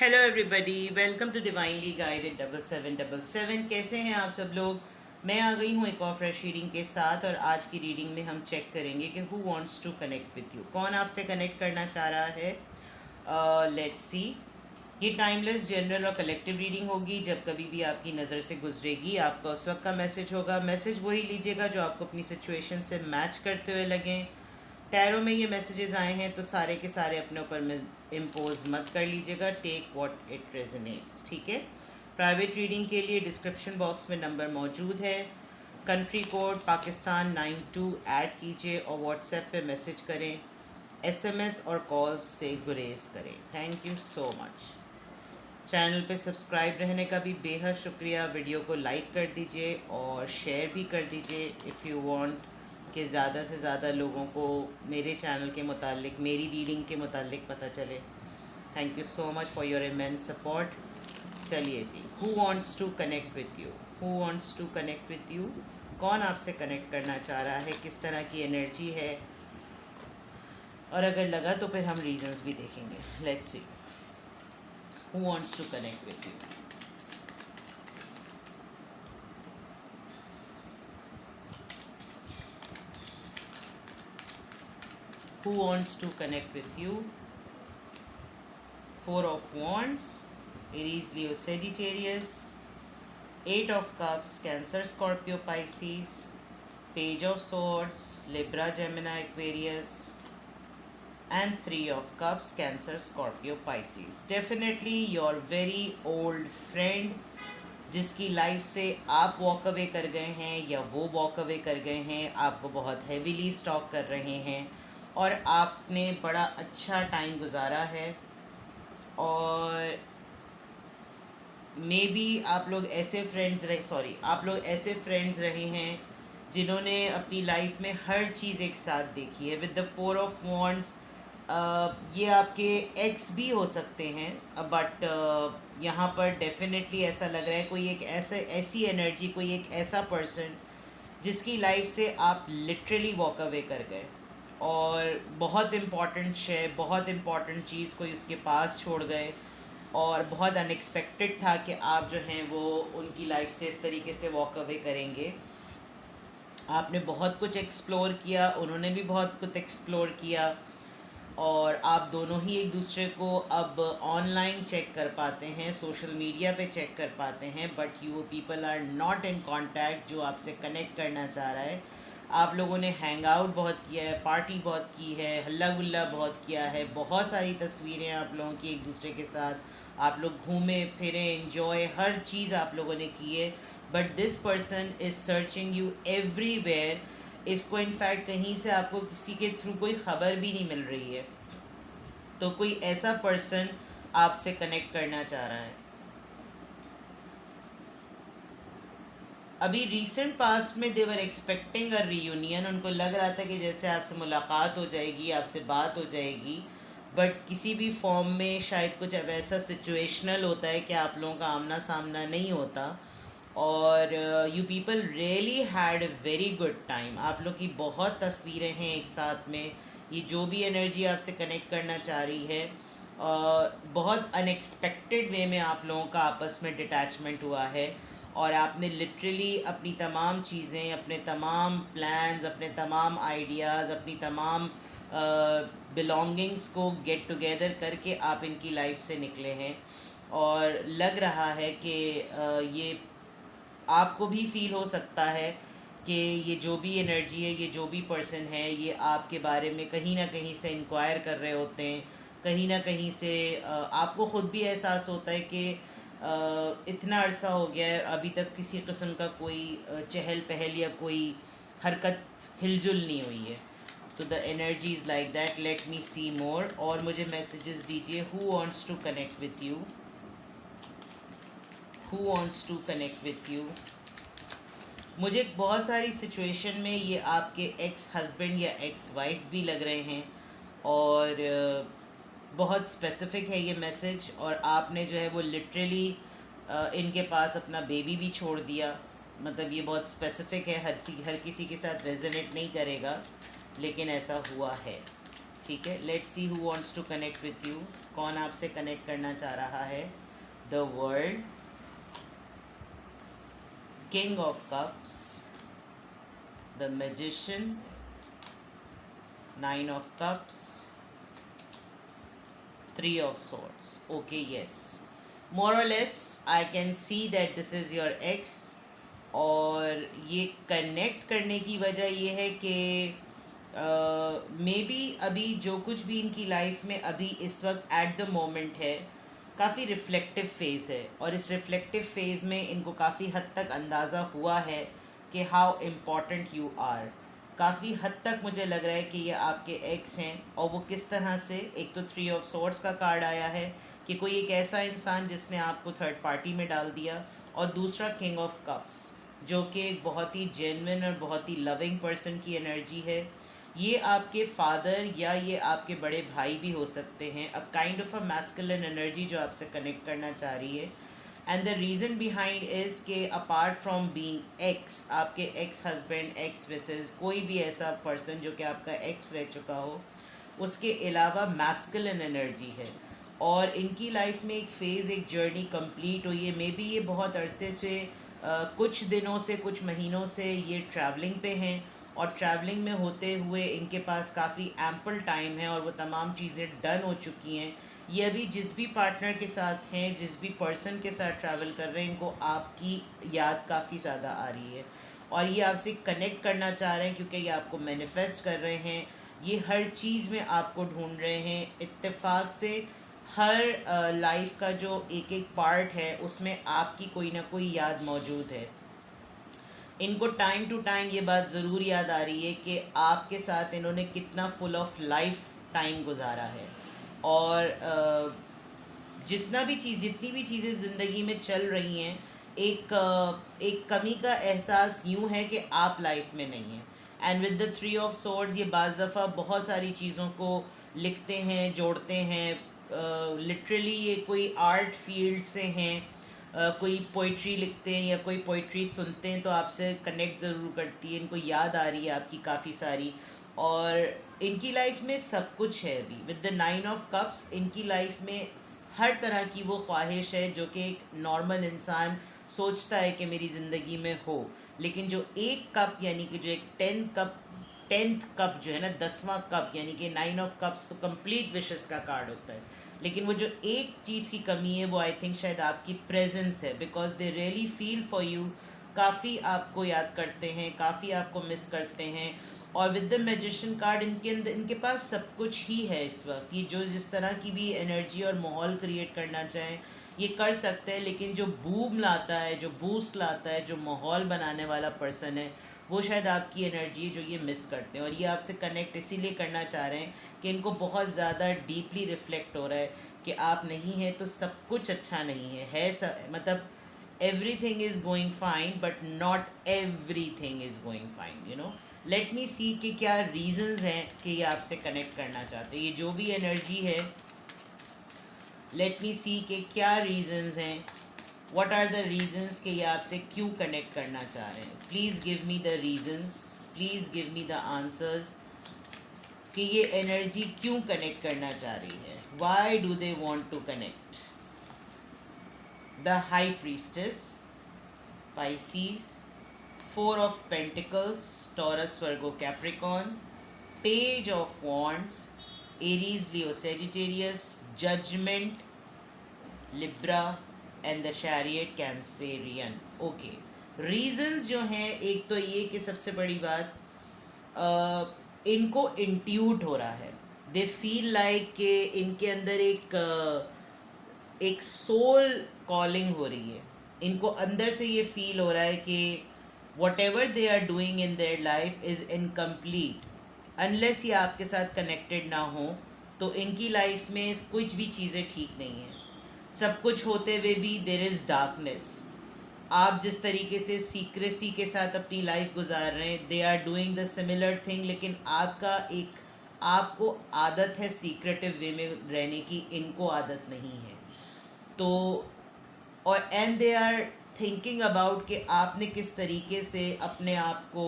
Hello everybody, welcome to divinely guided 7777। कैसे हैं आप सब लोग। मैं आ गई हूँ एक और फ्रेश रीडिंग के साथ, और आज की रीडिंग में हम चेक करेंगे कि who wants to connect with you, कौन आपसे कनेक्ट करना चाह रहा है। Let's see. ये टाइमलेस जनरल और कलेक्टिव रीडिंग होगी। जब कभी भी आपकी नज़र से गुजरेगी आपका उस वक्त का मैसेज होगा। मैसेज वही लीजिएगा जो आपको अपनी सिचुएशन से मैच करते हुए लगें। टैरो में ये मैसेजेस आए हैं तो सारे के सारे अपने ऊपर में इम्पोज मत कर लीजिएगा। टेक व्हाट इट रेजोनेट्स, ठीक है। प्राइवेट रीडिंग के लिए डिस्क्रिप्शन बॉक्स में नंबर मौजूद है। कंट्री कोड पाकिस्तान 92 ऐड कीजिए और व्हाट्सएप पे मैसेज करें। एसएमएस और कॉल्स से गुरेज करें। Thank you so much. Channel पे सब्सक्राइब रहने का भी बेहद शुक्रिया। वीडियो को लाइक कर दीजिए और शेयर भी कर दीजिए इफ़ यू वांट कि ज़्यादा से ज़्यादा लोगों को मेरे चैनल के मुतालिक, मेरी रीडिंग के मुतालिक पता चले। Thank you so much for your immense support. चलिए जी, who wants to connect with you, who wants to connect with you, कौन आपसे कनेक्ट करना चाह रहा है, किस तरह की एनर्जी है, और अगर लगा तो फिर हम रीजंस भी देखेंगे। Let's see who wants to connect with you. Who wants to connect with you? Four of Wands, Aries, Leo, Sagittarius. Eight of Cups, Cancer, Scorpio, Pisces. Page of Swords, Libra, Gemini, Aquarius. And Three of Cups, Cancer, Scorpio, Pisces. Definitely your very old friend, जिसकी life से आप walk away कर गए हैं या वो walk away कर गए हैं, आपको बहुत हैवीली स्टॉक कर रहे हैं और आपने बड़ा अच्छा टाइम गुजारा है। और मे बी आप लोग ऐसे फ्रेंड्स रहे हैं जिन्होंने अपनी लाइफ में हर चीज़ एक साथ देखी है। With the four of wands, ये आपके एक्स भी हो सकते हैं, बट यहाँ पर डेफिनेटली ऐसा लग रहा है कोई एक ऐसी एनर्जी, कोई एक ऐसा पर्सन जिसकी लाइफ से आप लिटरली वॉक अवे कर गए और बहुत इम्पॉर्टेंट चीज़ कोई उसके पास छोड़ गए, और बहुत अनएक्सपेक्टेड था कि आप जो हैं वो उनकी लाइफ से इस तरीके से वॉक अवे करेंगे। आपने बहुत कुछ एक्सप्लोर किया, उन्होंने भी बहुत कुछ एक्सप्लोर किया, और आप दोनों ही एक दूसरे को अब ऑनलाइन चेक कर पाते हैं, सोशल मीडिया पे चेक कर पाते हैं, but you people are not in contact जो आपसे कनेक्ट करना चाह रहा है। आप लोगों ने हैंग आउट बहुत किया है, पार्टी बहुत की है, हल्ला गुल्ला बहुत किया है, बहुत सारी तस्वीरें आप लोगों की एक दूसरे के साथ, आप लोग घूमे फिरे, एंजॉय, हर चीज़ आप लोगों ने की है। But this person is searching you everywhere. इसको इनफैक्ट कहीं से आपको किसी के थ्रू कोई ख़बर भी नहीं मिल रही है, तो कोई ऐसा पर्सन आपसे कनेक्ट करना चाह रहा है। अभी रिसेंट पास्ट में देवर एक्सपेक्टिंग अ रीयूनियन। उनको लग रहा था कि जैसे आपसे मुलाकात हो जाएगी, आपसे बात हो जाएगी, बट किसी भी फॉर्म में शायद कुछ अब ऐसा सिचुएशनल होता है कि आप लोगों का आमना सामना नहीं होता। और you people really had a very good time. आप लोग की बहुत तस्वीरें हैं एक साथ में। ये जो भी एनर्जी आपसे कनेक्ट करना चाह रही है, बहुत अनएक्सपेक्टेड वे में आप लोगों का आपस में डिटैचमेंट हुआ है, और आपने लिटरली अपनी तमाम चीज़ें, अपने तमाम प्लान्स, अपने तमाम आइडियाज़, अपनी तमाम बिलोंगिंग्स को गेट टुगेदर करके आप इनकी लाइफ से निकले हैं। और लग रहा है कि ये आपको भी फील हो सकता है कि ये जो भी एनर्जी है, ये जो भी पर्सन है, ये आपके बारे में कहीं ना कहीं से इंक्वायर कर रहे होते हैं। कहीं ना कहीं से आपको ख़ुद भी एहसास होता है कि इतना अरसा हो गया है, अभी तक किसी किस्म का कोई चहल पहल या कोई हरकत हिलजुल नहीं हुई है। तो the energy is like that. Let me see more, और मुझे मैसेजेस दीजिए। Who wants to connect with you, who wants to connect with you. मुझे बहुत सारी सिचुएशन में ये आपके एक्स हस्बैंड या एक्स वाइफ भी लग रहे हैं, और बहुत स्पेसिफिक है ये मैसेज। और आपने जो है वो लिटरली इनके पास अपना बेबी भी छोड़ दिया। मतलब ये बहुत स्पेसिफिक है, हर किसी के साथ रेजोनेट नहीं करेगा, लेकिन ऐसा हुआ है। ठीक है, let's see who wants to connect with you. कौन आपसे कनेक्ट करना चाह रहा है? The world, king of cups, the magician, nine of cups, three of swords. Okay, yes, more or less I can see that this is your ex. और ये connect करने की वजह ये है कि मे बी अभी जो कुछ भी इनकी लाइफ में अभी इस वक्त एट द मोमेंट है, काफ़ी रिफ्लेक्टिव फेज़ है. और इस रिफ्लेक्टिव फेज़ में इनको काफ़ी हद तक अंदाज़ा हुआ है कि हाउ इम्पॉर्टेंट यू आर. काफ़ी हद तक मुझे लग रहा है कि ये आपके एक्स हैं. और वो किस तरह से, एक तो थ्री ऑफ सॉर्ड्स का कार्ड आया है कि कोई एक ऐसा इंसान जिसने आपको थर्ड पार्टी में डाल दिया, और दूसरा किंग ऑफ कप्स जो कि एक बहुत ही जेन्युइन और बहुत ही लविंग पर्सन की एनर्जी है. ये आपके फादर या ये आपके बड़े भाई भी हो सकते हैं. A kind of a masculine energy जो आपसे कनेक्ट करना चाह रही है. And the reason behind is के अपार्ट फ्रॉम बीइंग एक्स, आपके एक्स हस्बैंड, एक्स मिसेस, कोई भी ऐसा पर्सन जो कि आपका एक्स रह चुका हो, उसके अलावा मैस्कुलिन एनर्जी है. और इनकी लाइफ में एक फ़ेज़, एक जर्नी कंप्लीट हुई है. मे बी ये बहुत अरसे से, कुछ दिनों से, कुछ महीनों से ये ट्रैवलिंग पे हैं. और ट्रैवलिंग में होते हुए इनके पास काफ़ी एम्पल टाइम है और वो तमाम चीज़ें डन हो चुकी हैं. ये अभी जिस भी पार्टनर के साथ हैं, जिस भी पर्सन के साथ ट्रैवल कर रहे हैं, इनको आपकी याद काफ़ी ज़्यादा आ रही है. और ये आपसे कनेक्ट करना चाह रहे हैं क्योंकि ये आपको मैनिफेस्ट कर रहे हैं. ये हर चीज़ में आपको ढूंढ रहे हैं. इत्तेफाक से हर लाइफ का जो एक एक पार्ट है उसमें आपकी कोई ना कोई याद मौजूद है. इनको टाइम टू टाइम ये बात ज़रूर याद आ रही है कि आपके साथ इन्होंने कितना फुल ऑफ लाइफ टाइम गुजारा है. और जितनी भी चीज़ें ज़िंदगी में चल रही हैं, एक कमी का एहसास यूँ है कि आप लाइफ में नहीं हैं. And with the three of swords ये बाज़ दफ़ा बहुत सारी चीज़ों को लिखते हैं, जोड़ते हैं. लिटरली ये कोई आर्ट फील्ड से हैं. कोई पोइट्री लिखते हैं या कोई पोइट्री सुनते हैं तो आपसे कनेक्ट ज़रूर करती है. इनको याद आ रही है आपकी काफ़ी सारी. और इनकी लाइफ में सब कुछ है अभी. With the nine of cups इनकी लाइफ में हर तरह की वो ख्वाहिश है जो कि एक नॉर्मल इंसान सोचता है कि मेरी ज़िंदगी में हो. लेकिन जो एक कप, यानी कि जो एक टेंथ कप जो है ना, 10वां कप, यानी कि नाइन ऑफ कप्स तो कंप्लीट विशेस का कार्ड होता है. लेकिन वो जो एक चीज़ की कमी है वो आई थिंक शायद आपकी प्रेजेंस है. Because they really feel for you. काफ़ी आपको याद करते हैं, काफ़ी आपको मिस करते हैं. और विद द मैजिशियन कार्ड इनके अंदर, इनके पास सब कुछ ही है इस वक्त. ये जो जिस तरह की भी एनर्जी और माहौल क्रिएट करना चाहें ये कर सकते हैं. लेकिन जो बूम लाता है, जो बूस्ट लाता है, जो माहौल बनाने वाला पर्सन है, वो शायद आपकी एनर्जी है जो ये मिस करते हैं. और ये आपसे कनेक्ट इसीलिए करना चाह रहे हैं कि इनको बहुत ज़्यादा डीपली रिफ्लेक्ट हो रहा है कि आप नहीं हैं तो सब कुछ अच्छा नहीं है मतलब everything is going fine but not everything is going fine, you know. Let me see कि क्या रीजंस हैं कि ये आपसे कनेक्ट करना चाहते हैं. ये जो भी एनर्जी है, लेट मी सी कि क्या रीजंस हैं. व्हाट आर द रीजंस कि ये आपसे क्यों कनेक्ट करना चाह रहे हैं. Please give me the reasons, please give me the answers कि ये एनर्जी क्यों कनेक्ट करना चाह रही है. Why do they want to connect. The high priestess, Pisces, Four of Pentacles, Taurus, Virgo, Capricorn, Page of Wands, Aries, Leo, Sagittarius, Judgment, Libra, and the Chariot, Cancerian. Okay, reasons जो हैं, एक तो ये कि सबसे बड़ी बात, इनको इंट्यूट हो रहा है. दे फील लाइक कि इनके अंदर एक सोल कॉलिंग हो रही है. इनको अंदर से ये फील हो रहा है कि whatever they are doing in their life is incomplete unless ये आपके साथ कनेक्टेड ना हो. तो इनकी लाइफ में कुछ भी चीज़ें ठीक नहीं हैं. सब कुछ होते हुए भी देयर इज़ डार्कनेस. आप जिस तरीके से सीक्रेसी के साथ अपनी लाइफ गुजार रहे हैं, they are doing the similar thing. लेकिन आपको आदत है सीक्रेटिव वे में रहने की, इनको आदत नहीं है. तो और and they are thinking about कि आपने किस तरीके से अपने आप को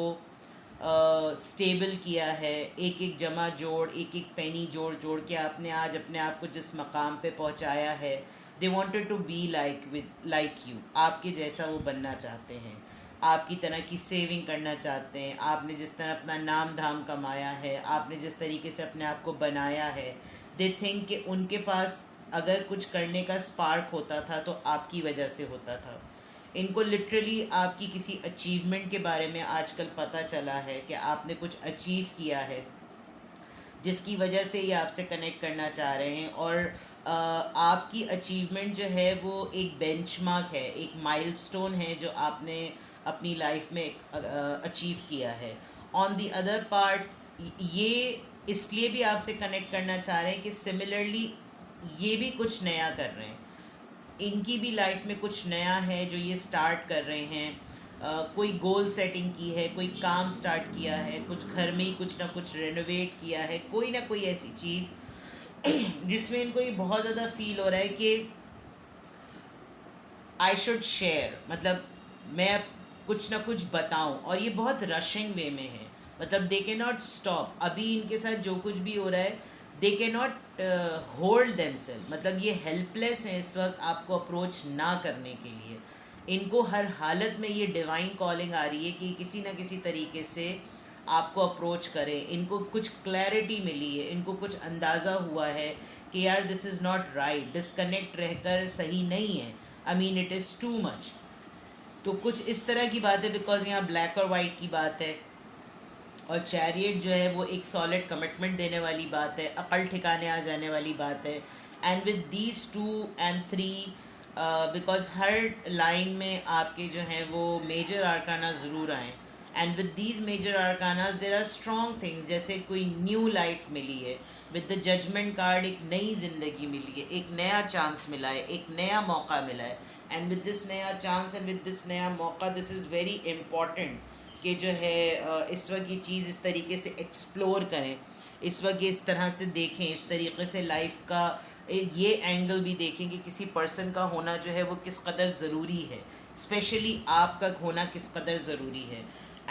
स्टेबल किया है, एक एक जमा जोड़, एक एक पेनी जोड़ जोड़ के आपने आज अपने आप को जिस मकाम पे पहुंचाया है, they wanted to be like you, आपके जैसा वो बनना चाहते हैं, आपकी तरह की सेविंग करना चाहते हैं, आपने जिस तरह अपना नाम धाम कमाया है, आपने जिस तरीके से अपने आप को बनाया है, दे थिंक कि उनके पास अगर कुछ करने का स्पार्क होता था तो आपकी वजह से होता था। इनको लिटरली आपकी किसी अचीवमेंट के बारे में आजकल पता चला है कि आपने कुछ अचीव किया है जिसकी वजह से ये आपसे कनेक्ट करना चाह रहे हैं। और आपकी अचीवमेंट जो है वो एक बेंचमार्क है, एक माइलस्टोन है जो आपने अपनी लाइफ में अचीव किया है। ऑन द अदर पार्ट ये इसलिए भी आपसे कनेक्ट करना चाह रहे हैं कि सिमिलरली ये भी कुछ नया कर रहे हैं, इनकी भी लाइफ में कुछ नया है जो ये स्टार्ट कर रहे हैं। कोई गोल सेटिंग की है, कोई काम स्टार्ट किया है, कुछ घर में ही कुछ ना कुछ रेनोवेट किया है, कोई ना कोई ऐसी चीज़ जिसमें इनको ये बहुत ज़्यादा फील हो रहा है कि आई शुड शेयर, मतलब मैं अब कुछ ना कुछ बताऊं। और ये बहुत रशिंग वे में है, मतलब दे के नॉट स्टॉप। अभी इनके साथ जो कुछ भी हो रहा है, दे के नॉट होल्ड देमसेल्फ, मतलब ये हेल्पलेस हैं इस वक्त आपको अप्रोच ना करने के लिए। इनको हर हालत में ये डिवाइन कॉलिंग आ रही है कि किसी ना किसी तरीके से आपको अप्रोच करें। इनको कुछ क्लैरिटी मिली है, इनको कुछ अंदाज़ा हुआ है कि यार this is not right, disconnect रहकर सही नहीं है, I mean it is too much. तो कुछ इस तरह की बात है, बिकॉज यहाँ ब्लैक और वाइट की बात है, और चैरियट जो है वो एक सॉलिड कमिटमेंट देने वाली बात है, अकल ठिकाने आ जाने वाली बात है। And with these 2 and 3 because हर लाइन में आपके जो हैं वो मेजर आर्काना ज़रूर आएँ, and with these major arcanas there are strong things, जैसे कोई न्यू लाइफ मिली है। विद द जजमेंट कार्ड एक नई ज़िंदगी मिली है, एक नया चांस मिला है, एक नया मौका मिला है। एंड विद दिस नया चांस एंड विद दिस नया मौका, दिस इज़ वेरी इम्पॉर्टेंट कि जो है इस वक्त ये चीज़ इस तरीके से एक्सप्लोर करें, इस वक्त ये इस तरह से देखें, इस तरीके से लाइफ का ये एंगल भी देखें कि किसी पर्सन का होना जो है वो किस कदर ज़रूरी है, स्पेशली आपका होना किस कदर ज़रूरी है।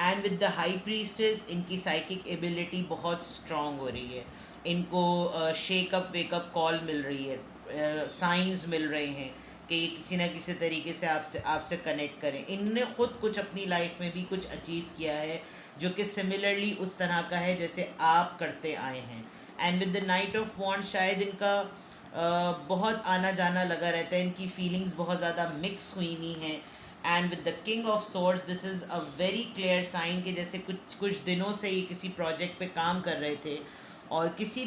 And with the high priestess, इनकी साइकिक एबिलिटी बहुत स्ट्रॉन्ग हो रही है, इनको शेकअप वेकअप कॉल मिल रही है, साइंस मिल रहे हैं कि ये किसी ना किसी तरीके से आपसे कनेक्ट करें। इनने ख़ुद कुछ अपनी लाइफ में भी कुछ अचीव किया है जो कि सिमिलरली उस तरह का है जैसे आप करते आए हैं। And with the knight of wand, शायद इनका बहुत आना जाना लगा रहता है, इनकी फीलिंग्स बहुत ज़्यादा मिक्स हुई हुई हैं। And with the king of swords, this is a very clear sign कि जैसे कुछ दिनों से ये किसी प्रोजेक्ट पे काम कर रहे थे, और किसी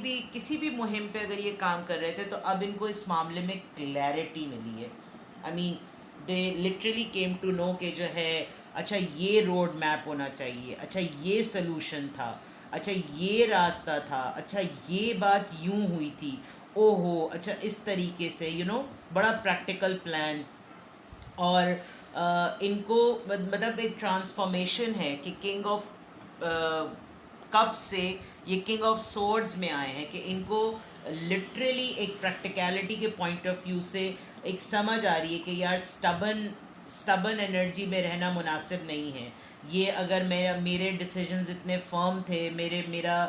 भी मुहिम पे अगर ये काम कर रहे थे, तो अब इनको इस मामले में क्लैरिटी मिली है। I mean they literally came to know कि जो है अच्छा ये रोड मैप होना चाहिए, अच्छा ये सलूशन था, अच्छा ये रास्ता था, अच्छा ये बात यूं हुई थी, ओहो अच्छा इस तरीके से बड़ा प्रैक्टिकल प्लान। और इनको मतलब एक ट्रांसफॉर्मेशन है कि किंग ऑफ कप से ये किंग ऑफ सोर्ड्स में आए हैं, कि इनको लिटरली एक प्रैक्टिकलिटी के पॉइंट ऑफ व्यू से एक समझ आ रही है कि यार स्टबन एनर्जी में रहना मुनासिब नहीं है। ये अगर मेरे डिसीजंस इतने फर्म थे, मेरा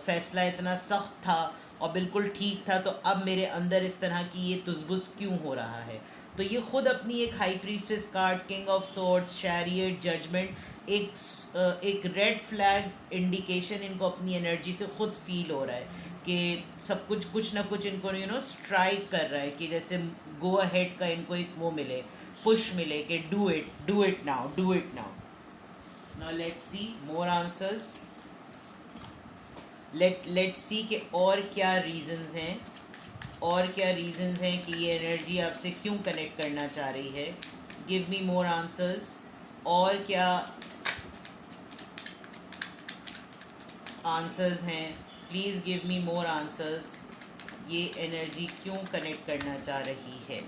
फ़ैसला इतना सख्त था और बिल्कुल ठीक था, तो अब मेरे अंदर इस तरह की ये तुज़बुज़ क्यों हो रहा है। तो ये ख़ुद अपनी एक high priestess card, king of swords, chariot, judgement, एक रेड फ्लैग इंडिकेशन इनको अपनी एनर्जी से ख़ुद फील हो रहा है कि सब कुछ ना कुछ इनको स्ट्राइक कर रहा है, कि जैसे गो अहेड का इनको एक वो मिले, पुश मिले कि do it now. Now let's see more answers, let's see कि और क्या रीजंस हैं कि ये एनर्जी आपसे क्यों कनेक्ट करना चाह रही है। गिव मी मोर आंसर्स, और क्या आंसर्स हैं, please give me more answers. ये एनर्जी क्यों कनेक्ट करना चाह रही है।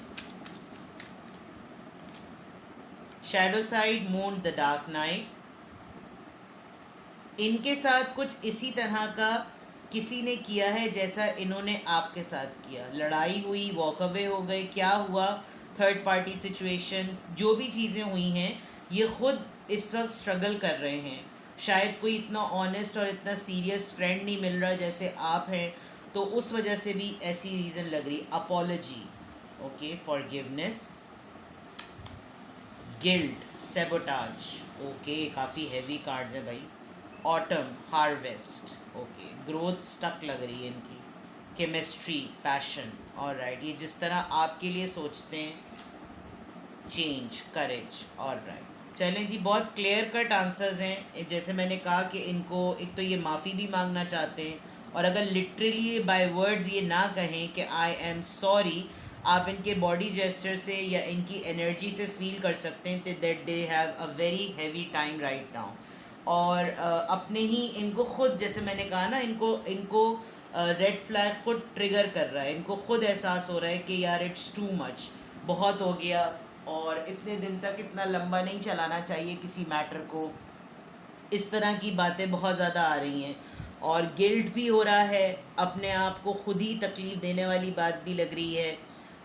Shadow side, moon, the dark night, इनके साथ कुछ इसी तरह का किसी ने किया है जैसा इन्होंने आपके साथ किया। लड़ाई हुई, वॉक अवे हो गए, क्या हुआ, थर्ड पार्टी सिचुएशन, जो भी चीज़ें हुई हैं, ये ख़ुद इस वक्त स्ट्रगल कर रहे हैं। शायद कोई इतना ऑनेस्ट और इतना सीरियस फ्रेंड नहीं मिल रहा जैसे आप हैं, तो उस वजह से भी ऐसी रीज़न लग रही। Apology, okay, forgiveness, guilt, sabotage, okay, काफ़ी हैवी कार्ड्स हैं भाई। Autumn, harvest, okay, growth stuck लग रही है इनकी। केमिस्ट्री, पैशन, ऑलराइट, ये जिस तरह आपके लिए सोचते हैं। चेंज, करेज, ऑलराइट। चलें जी, बहुत क्लियर कट आंसर्स हैं। जैसे मैंने कहा कि इनको एक तो ये माफ़ी भी मांगना चाहते हैं, और अगर लिटरली बाय वर्ड्स ये ना कहें कि आई एम सॉरी, आप इनके बॉडी जेस्चर से या इनकी एनर्जी से फील कर सकते हैं that they have a very heavy time right now. और अपने ही इनको खुद, जैसे मैंने कहा ना, इनको इनको रेड फ्लैग खुद ट्रिगर कर रहा है। इनको खुद एहसास हो रहा है कि यार इट्स टू मच, बहुत हो गया, और इतने दिन तक इतना लंबा नहीं चलाना चाहिए किसी मैटर को। इस तरह की बातें बहुत ज़्यादा आ रही हैं, और गिल्ट भी हो रहा है, अपने आप को खुद ही तकलीफ़ देने वाली बात भी लग रही है।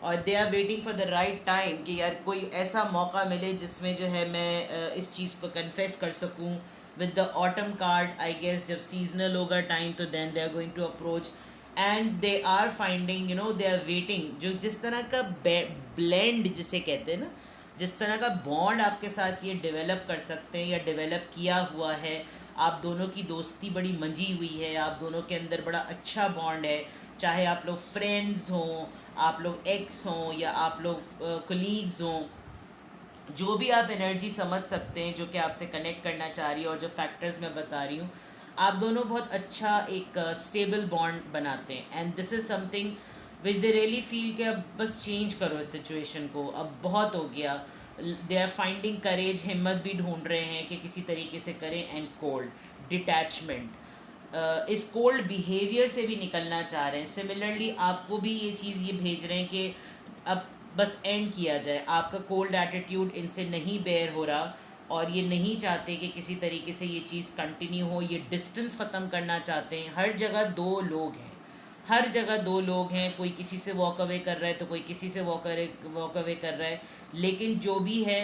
और they are waiting for the right time कि यार कोई ऐसा मौका मिले जिसमें जो है मैं इस चीज़ को कन्फेस कर सकूं। With the autumn card, I guess जब सीजनल होगा टाइम, तो then they are going to approach, and they are finding, you know, they are waiting. जो जिस तरह का ब्लेंड जिसे कहते हैं ना, जिस तरह का बॉन्ड आपके साथ ये डेवलप कर सकते हैं या डेवलप किया हुआ है, आप दोनों की दोस्ती बड़ी मंजी हुई है, आप दोनों के अंदर बड़ा अच्छा बॉन्ड है। चाहे आप लोग फ्रेंड्स हों, आप लोग एक्स हों, या आप लोग कोलीग्स हों, जो भी आप एनर्जी समझ सकते हैं जो कि आपसे कनेक्ट करना चाह रही है, और जो फैक्टर्स मैं बता रही हूँ, आप दोनों बहुत अच्छा एक स्टेबल बॉन्ड बनाते हैं। And this is something which they really feel कि अब बस चेंज करो इस सिचुएशन को, अब बहुत हो गया। दे आर फाइंडिंग करेज, हिम्मत भी ढूंढ रहे हैं कि किसी तरीके से करें। एंड कोल्ड, डिटैचमेंट, इस कोल्ड बिहेवियर से भी निकलना चाह रहे हैं। सिमिलरली आपको भी ये चीज़ ये भेज रहे हैं कि अब बस एंड किया जाए। आपका कोल्ड एटीट्यूड इनसे नहीं बेयर हो रहा, और ये नहीं चाहते कि किसी तरीके से ये चीज़ कंटिन्यू हो। ये डिस्टेंस ख़त्म करना चाहते हैं। हर जगह दो लोग हैं, हर जगह दो लोग हैं। कोई किसी से वॉक अवे कर रहा है, तो कोई किसी से वॉक अवे कर रहा है, लेकिन जो भी है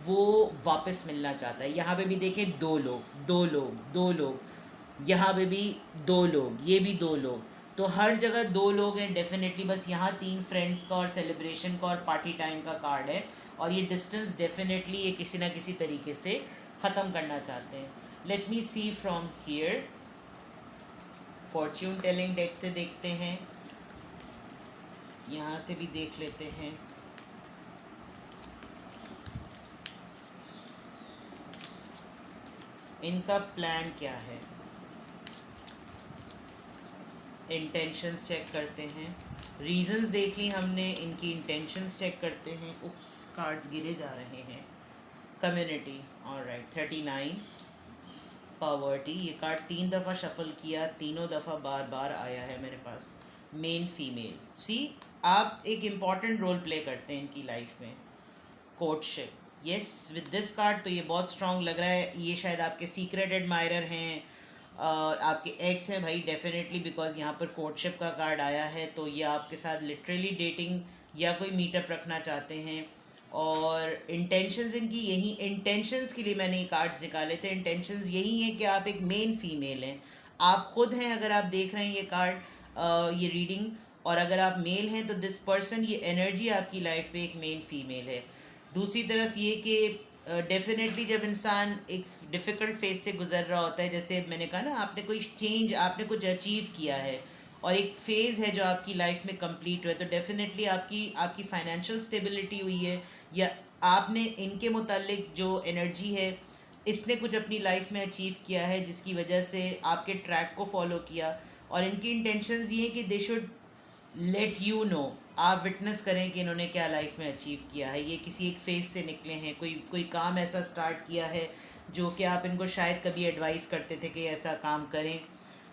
वो वापस मिलना चाहता है। यहाँ पे भी देखें, दो लोग, दो लोग, दो लोग, यहाँ पे भी दो लोग, ये भी दो लोग, तो हर जगह दो लोग हैं डेफिनेटली। बस यहाँ तीन फ्रेंड्स का और सेलिब्रेशन का और पार्टी टाइम का कार्ड है, और ये डिस्टेंस डेफिनेटली ये किसी ना किसी तरीके से ख़त्म करना चाहते हैं। Let me see from here. Fortune telling deck से देखते हैं, यहाँ से भी देख लेते हैं। इनका प्लान क्या है, इंटेंशंस चेक करते हैं। रीजंस देख ली हमने, इनकी इंटेंशंस चेक करते हैं। उप्स, कार्ड्स गिरे जा रहे हैं। कम्युनिटी, ऑलराइट, 39, पॉवर्टी, ये कार्ड 3 दफ़ा शफल किया, तीनों दफ़ा बार बार आया है मेरे पास। मेन फीमेल, सी आप एक इम्पॉर्टेंट रोल प्ले करते हैं इनकी लाइफ में। Courtship, yes, with this card तो ये बहुत स्ट्रॉन्ग लग रहा है। ये शायद आपके सीक्रेट एडमायरर हैं, आपके एक्स हैं भाई, डेफिनेटली, बिकॉज यहाँ पर कोर्टशिप का कार्ड आया है, तो ये आपके साथ लिटरली डेटिंग या कोई मीटअप रखना चाहते हैं। और इंटेंशंस इनकी यही, इंटेंशंस के लिए मैंने ये कार्ड्स निकाले थे। इंटेंशंस यही हैं कि आप एक मेन फीमेल हैं, आप खुद हैं। अगर आप देख रहे हैं ये कार्ड, ये रीडिंग, और अगर आप मेल हैं तो दिस पर्सन, ये एनर्जी आपकी लाइफ में एक मेन फीमेल है। दूसरी तरफ ये कि डेफिनेटली जब इंसान एक डिफ़िकल्ट फेज से गुजर रहा होता है, जैसे मैंने कहा ना, आपने कोई चेंज, आपने कुछ अचीव किया है, और एक फ़ेज़ है जो आपकी लाइफ में कंप्लीट हुआ है, तो डेफिनेटली आपकी आपकी फाइनेंशियल स्टेबिलिटी हुई है, या आपने इनके मुतालिक जो एनर्जी है, इसने कुछ अपनी लाइफ में अचीव किया है जिसकी वजह से आपके ट्रैक को फॉलो किया। और इनकी इंटेंशंस ये हैं कि they should let you know, आप विटनेस करें कि इन्होंने क्या लाइफ में अचीव किया है। ये किसी एक फेज से निकले हैं, कोई कोई काम ऐसा स्टार्ट किया है जो कि आप इनको शायद कभी एडवाइस करते थे कि ऐसा काम करें।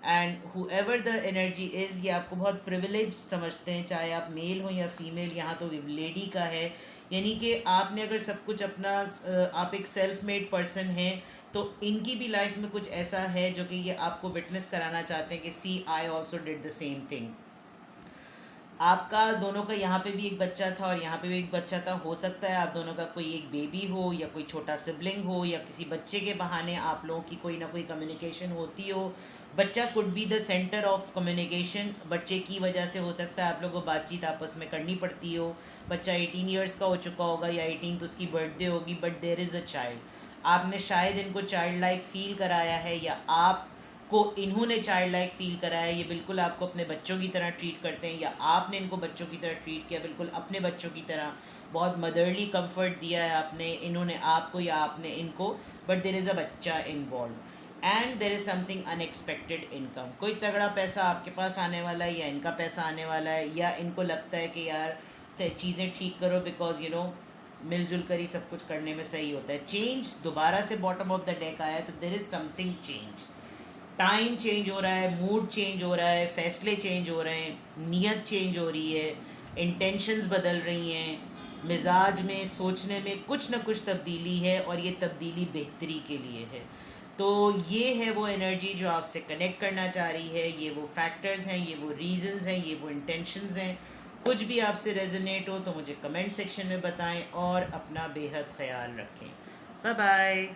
And whoever the energy is, ये आपको बहुत प्रिविलेज समझते हैं, चाहे आप मेल हो या फीमेल। यहाँ तो लेडी का है, यानी कि आपने अगर सब कुछ अपना, आप एक सेल्फ मेड पर्सन हैं, तो इनकी भी लाइफ में कुछ ऐसा है जो कि ये आपको विटनेस कराना चाहते हैं कि see I also did the same thing. आपका दोनों का यहाँ पे भी एक बच्चा था और यहाँ पे भी एक बच्चा था, हो सकता है आप दोनों का कोई एक बेबी हो या कोई छोटा सिबलिंग हो या किसी बच्चे के बहाने आप लोगों की कोई ना कोई कम्युनिकेशन होती हो। बच्चा could be the centre of communication, बच्चे की वजह से हो सकता है आप लोगों को बातचीत आपस में करनी पड़ती हो। बच्चा 18 ईयर्स का हो चुका होगा या 18 तो उसकी बर्थडे होगी, but there is a child. आपने शायद इनको चाइल्ड लाइक फील कराया है या आप को इन्होंने चाइल्ड लाइक फील कराया है, ये बिल्कुल आपको अपने बच्चों की तरह ट्रीट करते हैं या आपने इनको बच्चों की तरह ट्रीट किया, बिल्कुल अपने बच्चों की तरह। बहुत मदरली कंफर्ट दिया है आपने, इन्होंने आपको या आपने इनको, बट देर इज़ अ बच्चा involve and there is something unexpected income. कोई तगड़ा पैसा आपके पास आने वाला है या इनका पैसा आने वाला है, या इनको लगता है कि यार चीज़ें ठीक करो बिकॉज मिलजुल कर ही सब कुछ करने में सही होता है। चेंज दोबारा से बॉटम ऑफ द डेक आया है, तो there is something change. Time change हो रहा है, मूड चेंज हो रहा है, फैसले चेंज हो रहे हैं, नीयत चेंज हो रही है, इंटेंशंस बदल रही हैं, मिजाज में सोचने में कुछ ना कुछ तब्दीली है और ये तब्दीली बेहतरी के लिए है। तो ये है वो एनर्जी जो आपसे कनेक्ट करना चाह रही है, ये वो फैक्टर्स हैं, ये वो रीजंस हैं, ये वो इंटेंशंस हैं। कुछ भी आपसे रेजोनेट हो तो मुझे कमेंट सेक्शन में बताएं और अपना बेहद ख्याल रखें। Bye bye.